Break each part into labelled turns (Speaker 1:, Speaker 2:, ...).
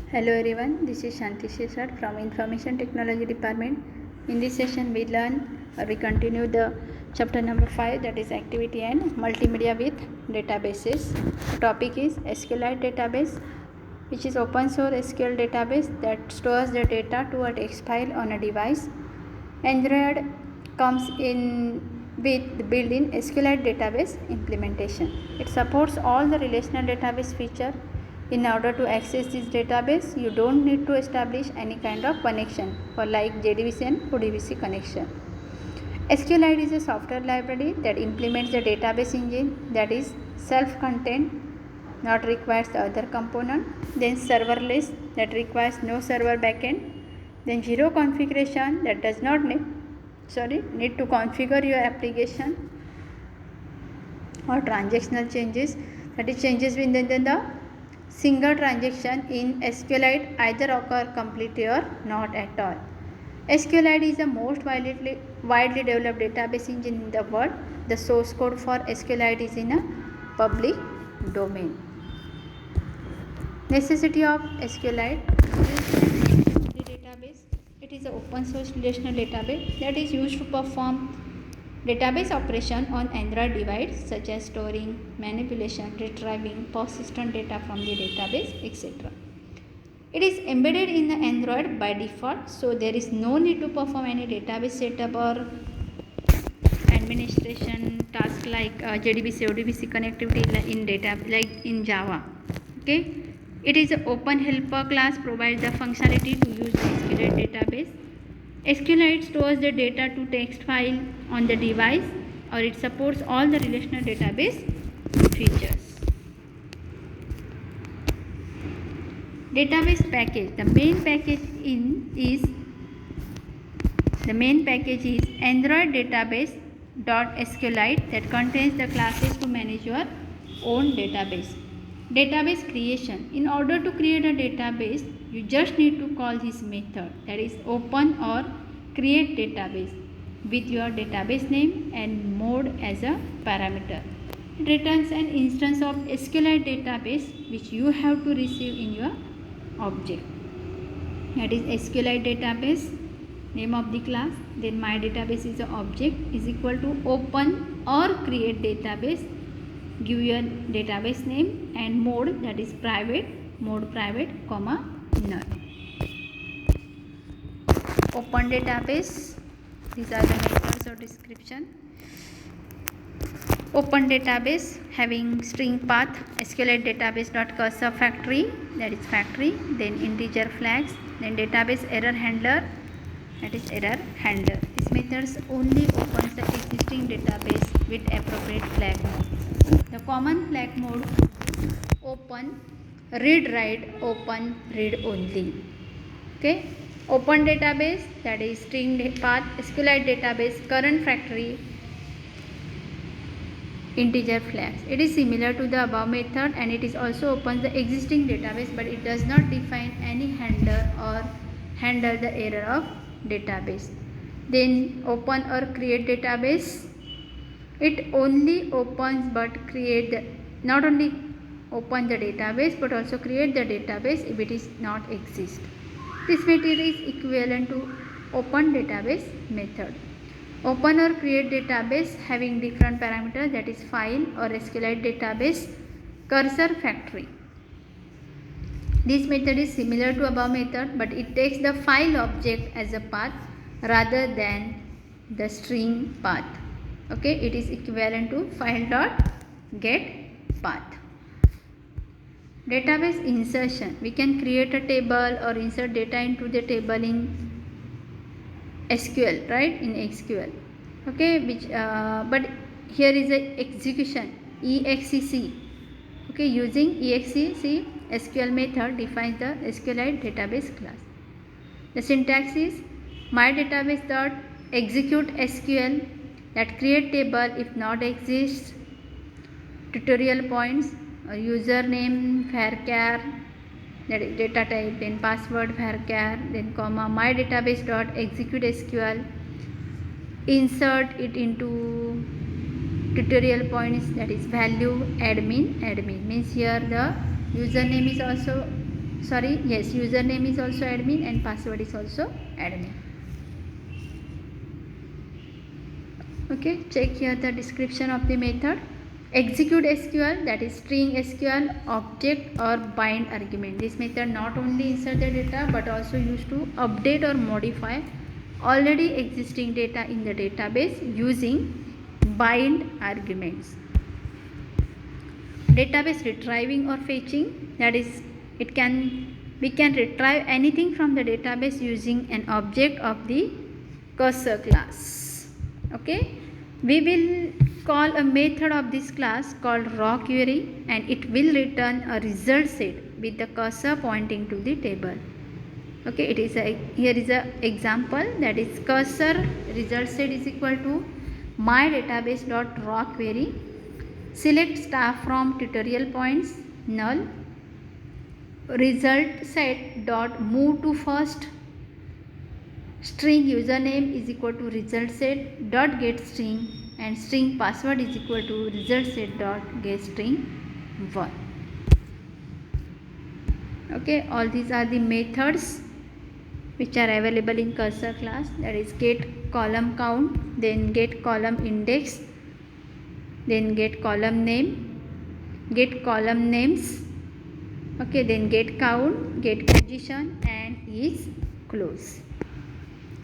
Speaker 1: Hello everyone, this is Shanti Shesar from Information Technology Department. In this session we continue the chapter number 5, that is activity and multimedia with databases. The topic is SQLite database, which is open source SQL database that stores the data to a text file on a device. Android comes in with the built-in SQLite database implementation. It supports all the relational database feature. In order to access this database, you don't need to establish any kind of connection for like JDBC and ODBC connection. SQLite is a software library that implements the database engine that is self-contained, not requires the other component. Then serverless, that requires no server backend. Then zero configuration, that does not need to configure your application or transactional changes, that is changes within the single transaction in SQLite either occur completely or not at all. SQLite is the most widely developed database engine in the world. The source code for SQLite is in a public domain. Necessity of SQLite database. It is an open source relational database that is used to perform database operation on Android device such as storing, manipulation, retrieving persistent data from the database, etc. It is embedded in the Android by default, so there is no need to perform any database setup or administration task like JDBC, ODBC connectivity in data like in Java. Okay, it is an open helper class, provides the functionality to use the SQLite database. SQLite stores the data to text file on the device, or it supports all the relational database features. Database package. The main package is Android database.SQLite that contains the classes to manage your own database. Database creation. In order to create a database, you just need to call this method, that is open or create database, with your database name and mode as a parameter. It returns an instance of SQLite database which you have to receive in your object, that is SQLite database, name of the class, then my database is an object, is equal to open or create database, give your database name and mode, that is private, mode private, comma null. Open database, these are the methods or description. Open database having string path, SQLite database.cursor factory, that is factory, then integer flags, then database error handler, that is error handler. These methods only opens the existing database with appropriate flag mode. The common flag mode: open, read write, open, read only. Okay, open database, that is string path, SQLite database, current factory, integer flags. It is similar to the above method and it is also opens the existing database, but it does not define any handler or handle the error of database. Then open or create database, it only opens but create the, not only open the database but also create the database if it is not exist. This method is equivalent to open database method. Open or create database having different parameters, that is file or SQLite database, cursor factory. This method is similar to above method, but it takes the file object as a path rather than the string path. Okay, it is equivalent to file.getPath. Database insertion. We can create a table or insert data into the table in SQL, right, in SQL. Okay, which but here is a execution exec. Okay, using exec SQL method defines the SQLite database class. The syntax is my database dot execute SQL, that create table if not exists, tutorial points, username varchar, that is data type, then password varchar, then comma my database dot execute SQL, insert it into tutorial points, that is value admin means here the username is also sorry, yes, username is also admin and password is also admin. Okay, check here the description of the method. Execute SQL, that is string SQL, object or bind argument. This method not only insert the data but also used to update or modify already existing data in the database using bind arguments. Database retrieving or fetching, that is we can retrieve anything from the database using an object of the cursor class. Okay, we will call a method of this class called raw query, and it will return a result set with the cursor pointing to the table. Okay, it is here is a example, that is cursor result set is equal to my database dot raw query. Select star from tutorial points null. Result set dot move to first. String username is equal to result set dot get string, and string password is equal to result set dot get string 1. Okay, all these are the methods which are available in cursor class, that is get column count, then get column index, then get column name, get column names. Okay, then get count, get position, and is close.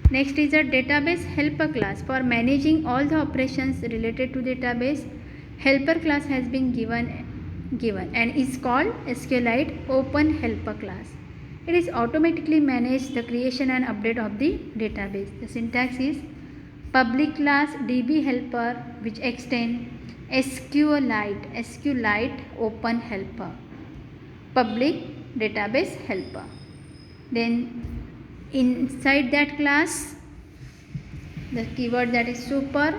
Speaker 1: Next is a database helper class. For managing all the operations related to database, helper class has been given and is called SQLite Open Helper class. It is automatically manage the creation and update of the database. The syntax is public class DB helper which extend SQLite Open Helper, public database helper. Then inside that class, the keyword that is super,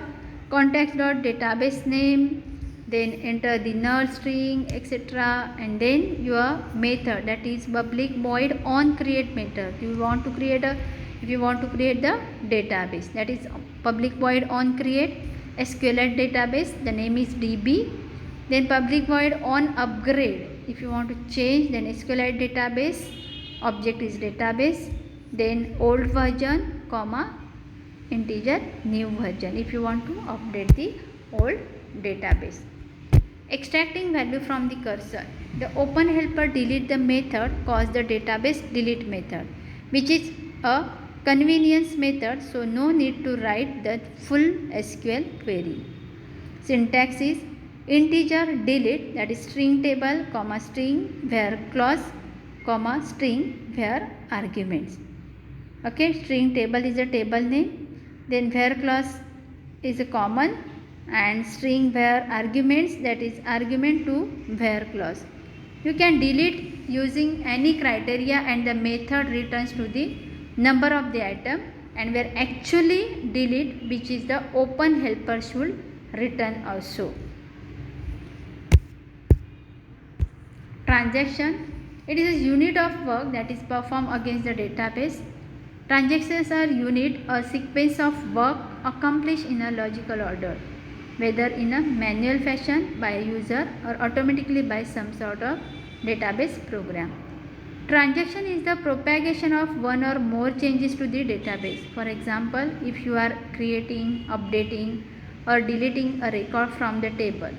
Speaker 1: context dot database name, then enter the null string, etc., and then your method, that is public void on create method. If you want to create the database, that is public void on create SQLite database, the name is DB. Then public void on upgrade, if you want to change, then SQLite database, object is database, then old version, comma, integer new version, if you want to update the old database. Extracting value from the cursor. The open helper delete the method calls the database delete method, which is a convenience method, so no need to write the full SQL query. Syntax is integer delete, that is string table, comma string var clause, comma string var arguments. Okay, string table is a table name, then var clause is a common, and string var arguments, that is argument to var clause. You can delete using any criteria and the method returns to the number of the item, and where actually delete, which is the open helper, should return also. Transaction, it is a unit of work that is performed against the database. Transactions are unit, a sequence of work accomplished in a logical order, whether in a manual fashion by a user or automatically by some sort of database program. Transaction is the propagation of one or more changes to the database. For example, if you are creating, updating or deleting a record from the table,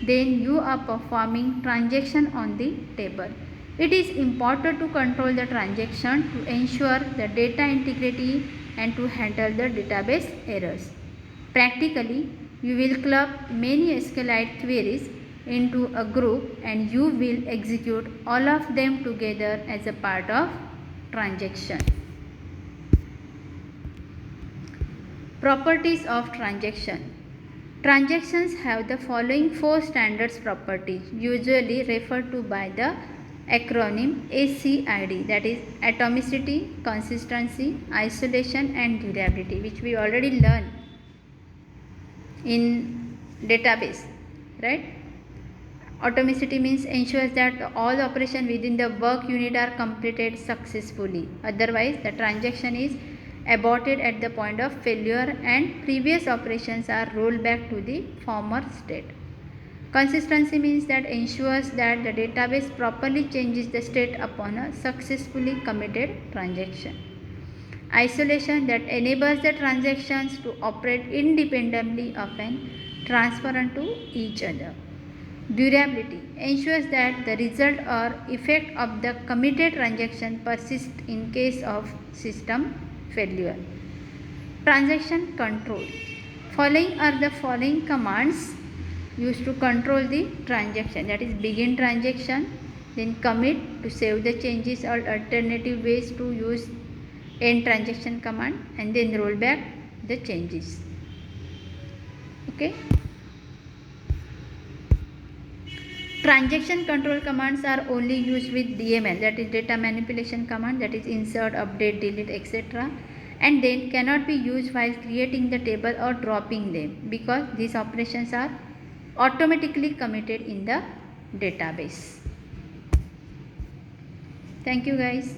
Speaker 1: then you are performing transaction on the table. It is important to control the transaction to ensure the data integrity and to handle the database errors. Practically, you will club many SQLite queries into a group and you will execute all of them together as a part of transaction. Properties of transaction. Transactions have the following 4 standards properties, usually referred to by the acronym ACID, that is atomicity, consistency, isolation and durability, which we already learned in database, right? Atomicity means ensures that all operations within the work unit are completed successfully. Otherwise, the transaction is aborted at the point of failure and previous operations are rolled back to the former state. Consistency means that ensures that the database properly changes the state upon a successfully committed transaction. Isolation, that enables the transactions to operate independently of an transparent to each other. Durability ensures that the result or effect of the committed transaction persists in case of system failure. Transaction control. Following are the following commands used to control the transaction, that is begin transaction, then commit to save the changes or alternative ways to use end transaction command, and then roll back the changes. Okay. Transaction control commands are only used with DML, that is data manipulation command, that is insert, update, delete, etc. and then cannot be used while creating the table or dropping them, because these operations are automatically committed in the database. Thank you guys.